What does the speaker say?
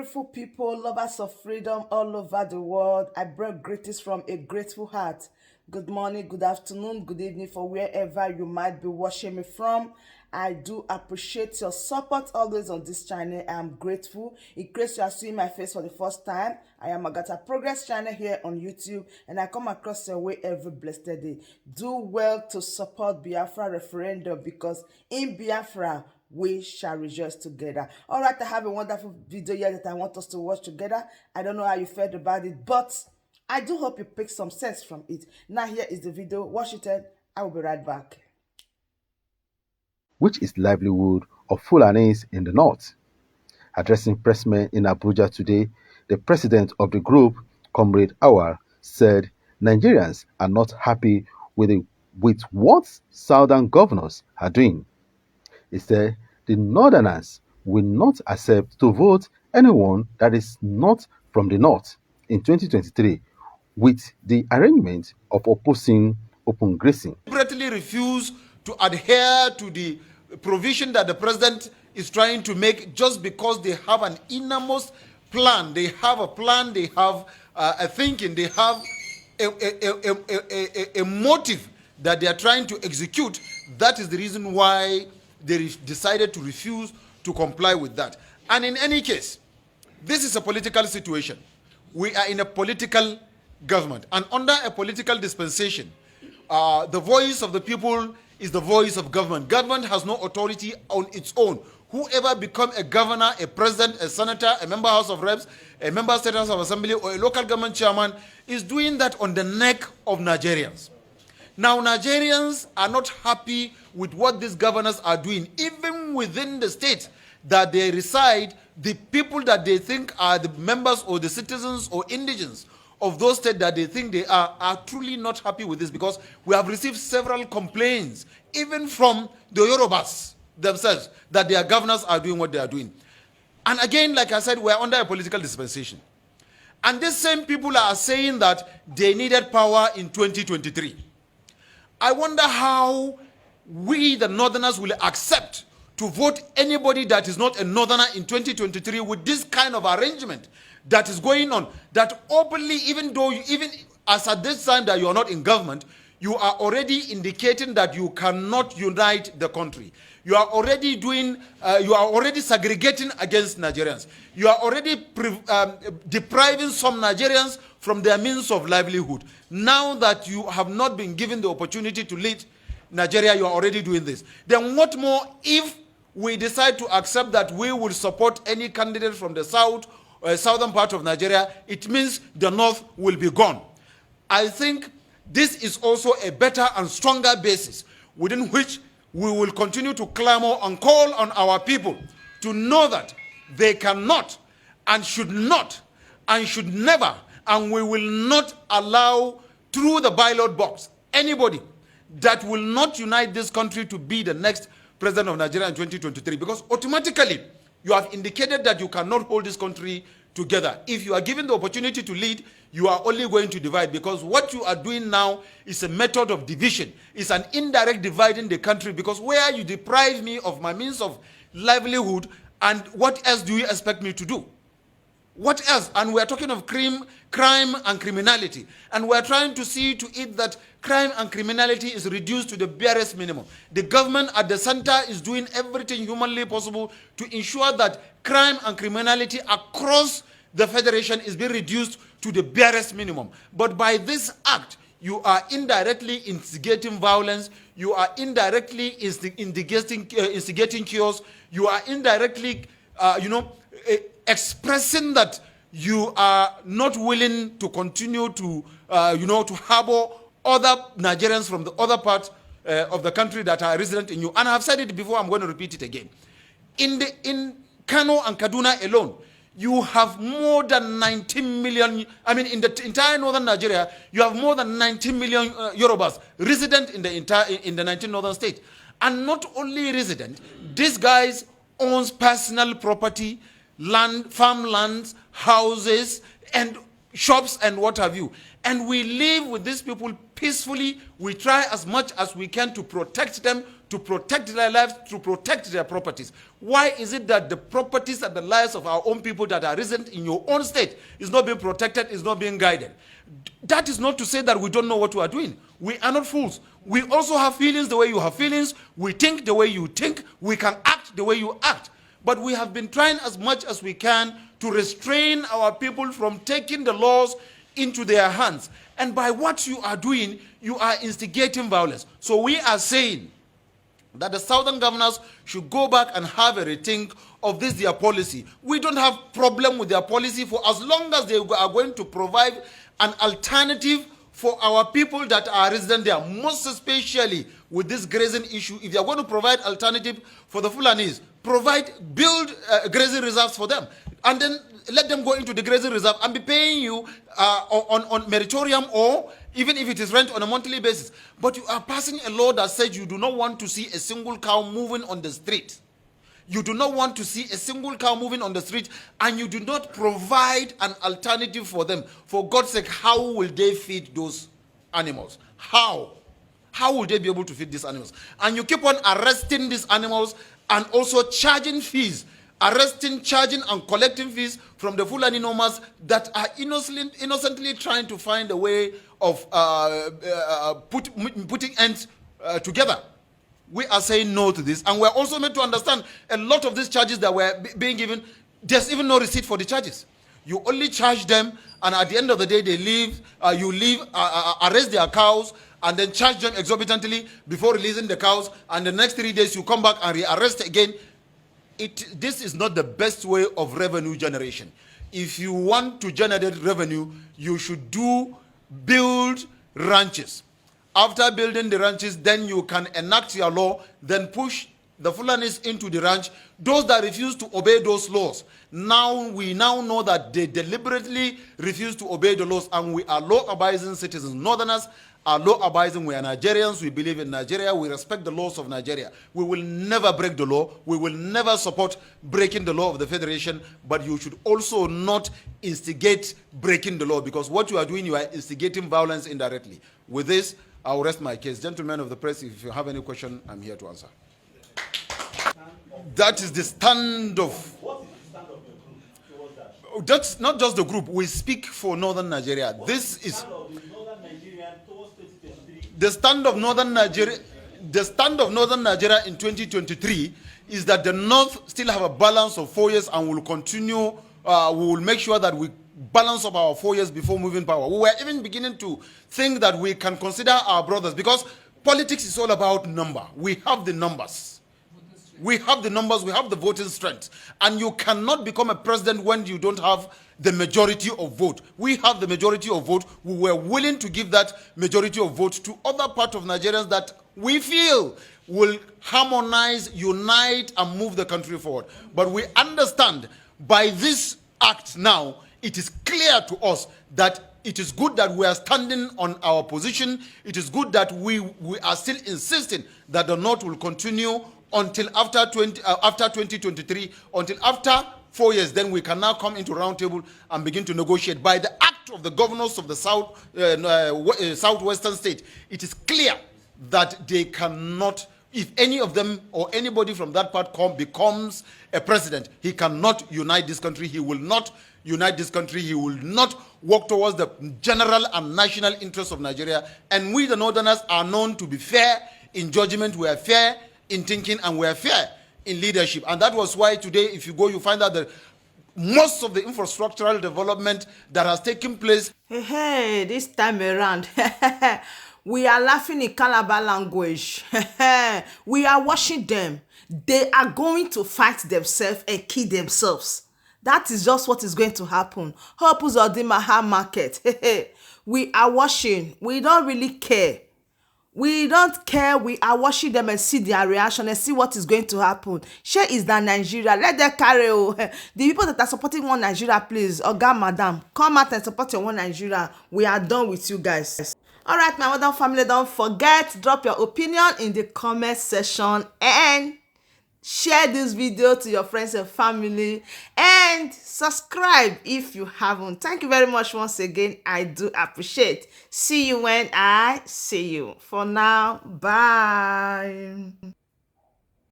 beautiful people, lovers of freedom all over the world. I bring greetings from a grateful heart. Good morning, good afternoon, good evening for wherever you might be watching me from. I do appreciate your support always on this channel. I am grateful. In case you are seeing my face for the first time, I am AGATHA Progress channel here on YouTube, and I come across your way every blessed day. Do well to support Biafra referendum, because in Biafra, we shall rejoice together. All right, I have a wonderful video here that I want us to watch together. I don't know how you felt about it, but I do hope you pick some sense from it. Now here is the video. Watch it and I will be right back. Which is the livelihood of Fulanis in the north. Addressing pressmen in Abuja today, the president of the group, Comrade Awar, said Nigerians are not happy with what southern governors are doing. He said the northerners will not accept to vote anyone that is not from the north in 2023 with the arrangement of opposing open grazing. Deliberately refuse to adhere to the provision that the president is trying to make just because they have an innermost plan. They have a plan, they have a thinking, they have a motive that they are trying to execute. That is the reason why they decided to refuse to comply with that. And in any case, this is a political situation. We are in a political government, and under a political dispensation, the voice of the people is the voice of government. Government has no authority on its own. Whoever becomes a governor, a president, a senator, a member of House of Reps, a member of State House of Assembly, or a local government chairman is doing that on the neck of Nigerians. Now, Nigerians are not happy with what these governors are doing. Even within the state that they reside, the people that they think are the members or the citizens or indigents of those states that they think they are truly not happy with this, because we have received several complaints, even from the Yorubas themselves, that their governors are doing what they are doing. And again, like I said, we are under a political dispensation. And these same people are saying that they needed power in 2023. I wonder how we, the northerners, will accept to vote anybody that is not a northerner in 2023 with this kind of arrangement that is going on, that openly, even though even as at this time that you are not in government, you are already indicating that you cannot unite the country. You are already doing, you are already segregating against Nigerians. You are already depriving some Nigerians from their means of livelihood. Now that you have not been given the opportunity to lead Nigeria, you are already doing this. Then what more if we decide to accept that we will support any candidate from the south or southern part of Nigeria? It means the north will be gone. I think this is also a better and stronger basis within which we will continue to clamor and call on our people to know that they cannot and should not and should never, and we will not allow through the ballot box anybody that will not unite this country to be the next president of Nigeria in 2023, because automatically you have indicated that you cannot hold this country together. If you are given the opportunity to lead, you are only going to divide, because what you are doing now is a method of division. It's an indirect dividing the country, because where you deprive me of my means of livelihood, and what else do you expect me to do? What else? And we are talking of crime and criminality. And we are trying to see to it that crime and criminality is reduced to the barest minimum. The government at the center is doing everything humanly possible to ensure that crime and criminality across the federation is being reduced to the barest minimum. But by this act, you are indirectly instigating violence. You are indirectly instigating chaos. You are indirectly, expressing that you are not willing to continue to, to harbor other Nigerians from the other part of the country that are resident in you. And I've said it before, I'm going to repeat it again. In Kano and Kaduna alone, you have more than 19 million, in the entire northern Nigeria, you have more than 19 million Yorubas resident in the 19 northern states. And not only resident, these guys owns personal property, land, farmlands, houses, and shops, and what have you. And we live with these people peacefully. We try as much as we can to protect them, to protect their lives, to protect their properties. Why is it that the properties and the lives of our own people that are resident in your own state is not being protected, is not being guided? That is not to say that we don't know what we are doing. We are not fools. We also have feelings the way you have feelings. We think the way you think. We can act the way you act. But we have been trying as much as we can to restrain our people from taking the laws into their hands. And by what you are doing, you are instigating violence. So we are saying that the southern governors should go back and have a rethink of this their policy. We don't have problem with their policy for as long as they are going to provide an alternative for our people that are resident there, most especially with this grazing issue. If they are going to provide alternative for the Fulanis, build grazing reserves for them, and then let them go into the grazing reserve and be paying you on meritorium, or even if it is rent on a monthly basis. But you are passing a law that says you do not want to see a single cow moving on the street. You do not want to see a single cow moving on the street, and you do not provide an alternative for them. For God's sake, how will they feed those animals? How? How will they be able to feed these animals? And you keep on arresting these animals and also charging fees, arresting, charging, and collecting fees from the Fulani nomads that are innocently trying to find a way of putting ends together. We are saying no to this, and we're also meant to understand a lot of these charges that were being given, there's even no receipt for the charges. You only charge them, and at the end of the day, they leave. You leave, arrest their cows, and then charge them exorbitantly before releasing the cows, and the next 3 days you come back and rearrest again. This is not the best way of revenue generation. If you want to generate revenue, you should build ranches. After building the ranches, then you can enact your law, then push the Fulanis into the ranch. Those that refuse to obey those laws, we now know that they deliberately refuse to obey the laws, and we are law-abiding citizens. Northerners are law-abiding. We are Nigerians. We believe in Nigeria. We respect the laws of Nigeria. We will never break the law. We will never support breaking the law of the Federation, but you should also not instigate breaking the law, because what you are doing, you are instigating violence indirectly. With this, I will rest my case. Gentlemen of the press, if you have any question, I'm here to answer. That is the stand of... What is the stand of your group towards that? That's not just the group. We speak for Northern Nigeria. This is... The stand of Northern Nigeria... The stand of Northern Nigeria in 2023 is that the North still have a balance of 4 years, and will continue. We will make sure that we balance of our 4 years before moving power. We were even beginning to think that we can consider our brothers, because politics is all about number. We have the numbers. We have the numbers, we have the voting strength. And you cannot become a president when you don't have the majority of vote. We have the majority of vote. We were willing to give that majority of vote to other parts of Nigerians that we feel will harmonize, unite, and move the country forward. But we understand by this act now, it is clear to us that it is good that we are standing on our position. It is good that we are still insisting that the North will continue until after 2023, until after 4 years. Then we can now come into round table and begin to negotiate. By the act of the governors of the southwestern state, it is clear that they cannot, if any of them or anybody from that part becomes a president, he cannot unite this country. He will not unite this country. He will not work towards the general and national interests of Nigeria. And we, the Northerners, are known to be fair in judgment. We are fair in thinking, and we are fair in leadership. And that was why today, if you go, you find out that most of the infrastructural development that has taken place. Hey, this time around, we are laughing in Calabar language. We are watching them. They are going to fight themselves and kill themselves. That is just what is going to happen. Hope Uzodinma market. We are watching. We don't really care. We don't care. We are watching them and see their reaction and see what is going to happen. Share is that Nigeria. Let them carry. The people that are supporting one Nigeria, please. Oga, madam, come out and support your one Nigeria. We are done with you guys. All right, my modern family, don't forget, drop your opinion in the comment section and share this video to your friends and family. And and subscribe if you haven't. Thank you very much once again. I do appreciate. See you when I see you. For now, bye.